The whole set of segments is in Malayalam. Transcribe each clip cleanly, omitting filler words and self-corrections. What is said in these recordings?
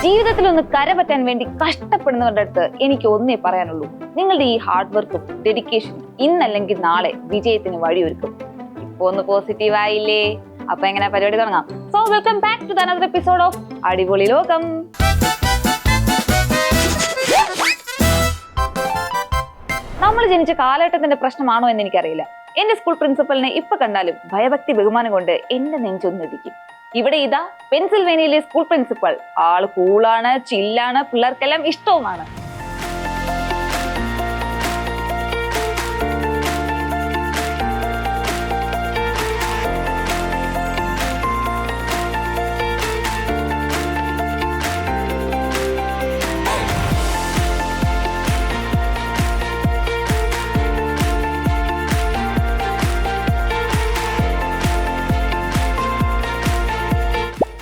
ജീവിതത്തിൽ ഒന്ന് കരപറ്റാൻ വേണ്ടി കഷ്ടപ്പെടുന്നവരുടെ അടുത്ത് എനിക്ക് ഒന്നേ പറയാനുള്ളൂ. നിങ്ങളുടെ ഈ ഹാർഡ് വർക്കും ഡെഡിക്കേഷനും ഇന്നല്ലെങ്കിൽ നാളെ വിജയത്തിന് വഴിയൊരുക്കും. ഇപ്പൊ ഒന്ന് പോസിറ്റീവ് ആയില്ലേ? അപ്പൊ എങ്ങനെ പരിപാടി തുടങ്ങാം. So welcome back to another episode of Adipoli Lokam. നമ്മൾ ജനിച്ച കാലഘട്ടത്തിന്റെ പ്രശ്നമാണോ എന്ന് എനിക്കറിയില്ല. എന്റെ സ്കൂൾ പ്രിൻസിപ്പലിനെ ഇപ്പൊ കണ്ടാലും ഭയഭക്തി ബഹുമാനം കൊണ്ട് എന്റെ നെഞ്ചൊന്നിടിക്കും. ഇവിടെ ഇതാ പെൻസിൽവേനിയയിലെ സ്കൂൾ പ്രിൻസിപ്പൽ. ആള് കൂളാണ്, ചില്ലാണ്, പിള്ളേർക്കെല്ലാം ഇഷ്ടവുമാണ്.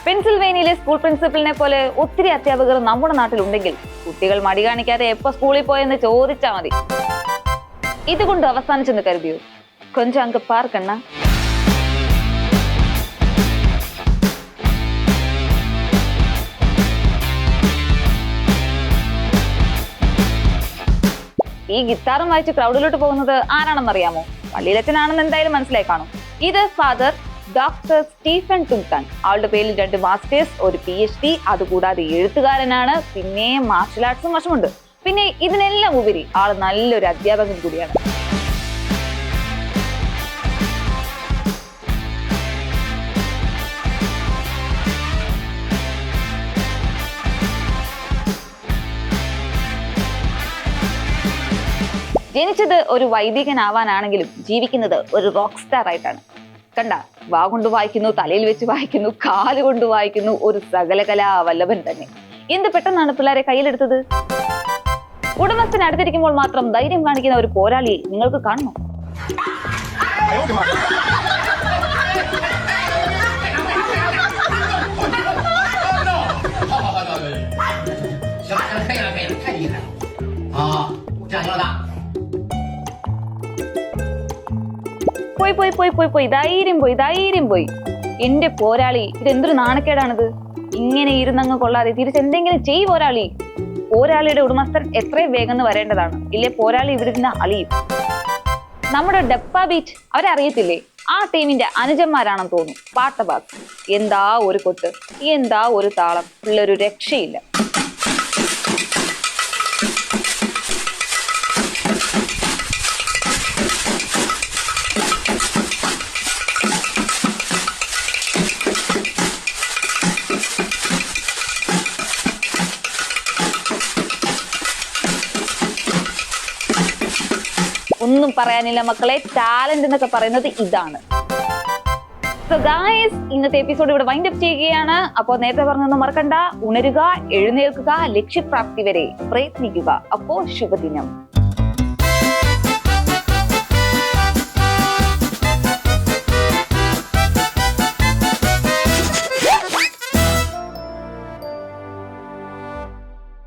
പെൻസിൽവേനിയയിലെ സ്കൂൾ പ്രിൻസിപ്പലിനെ പോലെ ഒത്തിരി അധ്യാപകർ നമ്മുടെ നാട്ടിലുണ്ടെങ്കിൽ കുട്ടികൾ മടി കാണിക്കാതെ എപ്പോ സ്കൂളിൽ പോയെന്ന് ചോദിച്ചാൽ മതി. ഇതുകൊണ്ട് അവസാനിച്ചെന്ന് കരുതിയോ? കൊഞ്ചം അങ്ങ് പാർക്കണ്ണ. ഈ ഗിത്താറും വായിച്ച് ക്രൗഡിലോട്ട് പോകുന്നത് ആരാണെന്നറിയാമോ? പള്ളിയിലച്ഛനാണെന്ന് എന്തായാലും മനസ്സിലായി കാണും. ഇത് ഫാദർ ഡോക്ടർ സ്റ്റീഫൻ തുങ്കാൻ. ആളുടെ പേരിൽ 2 മാസ്റ്റേഴ്സ്, ഒരു PhD, അതുകൂടാതെ എഴുത്തുകാരനാണ്, പിന്നെ മാർഷൽ ആർട്സും വശമുണ്ട്. പിന്നെ ഇതിനെല്ലാം ഉപരി ആള് നല്ലൊരു അധ്യാപകൻ കൂടിയാണ്. ജനിച്ചത് ഒരു വൈദികനാവാനാണെങ്കിലും ജീവിക്കുന്നത് ഒരു റോക്ക് സ്റ്റാർ ആയിട്ടാണ്. കണ്ട, വാ കൊണ്ട് വായിക്കുന്നു, തലയിൽ വെച്ച് വായിക്കുന്നു, കാല് കൊണ്ട് വായിക്കുന്നു, ഒരു സകലകലാ വല്ലഭൻ തന്നെ. എന്ത് പെട്ടെന്നാണ് പിള്ളേരെ കയ്യിലെടുത്തത്. ഉടമസ്ഥന് അടുത്തിരിക്കുമ്പോൾ മാത്രം ധൈര്യം കാണിക്കുന്ന ഒരു പോരാളിയെ നിങ്ങൾക്ക് കാണുന്നു. പോയി ധൈര്യം പോയി. എന്റെ പോരാളി, ഇതെന്തൊരു നാണക്കേടാണിത്. ഇങ്ങനെ ഇരുന്നങ്ങ് കൊള്ളാതെ തിരിച്ചെന്തെങ്കിലും ചെയ് പോരാളി. പോരാളിയുടെ ഉടമസ്ഥൻ എത്രയും വേഗം വരേണ്ടതാണ്, ഇല്ലേ പോരാളി ഇവിടെ നിന്ന് അളിയും. നമ്മുടെ ഡപ്പ ബീച്ച് അവരെ അറിയത്തില്ലേ? ആ ടീമിന്റെ അനുജന്മാരാണെന്ന് തോന്നുന്നു. പാട്ടബാസ്. എന്താ ഒരു കൊട്ട്, എന്താ ഒരു താളം, ഉള്ളൊരു രക്ഷയില്ല. ഒന്നും പറയാനില്ല മക്കളെ, ടാലന്റ് എന്നൊക്കെ പറയുന്നത് ഇതാണ്. സോ ഗായ്സ്, ഇന്നത്തെ എപ്പിസോഡ് ഇവിടെ വൈൻഡ് അപ്പ് ചെയ്യുകയാണ്. അപ്പോൾ നേരത്തെ പറഞ്ഞൊന്നും മറക്കണ്ട, ഉണരുക, എഴുന്നേൽക്കുക, ലക്ഷ്യപ്രാപ്തി വരെ പ്രയത്നിക്കുക. അപ്പോ ശുഭദിനം.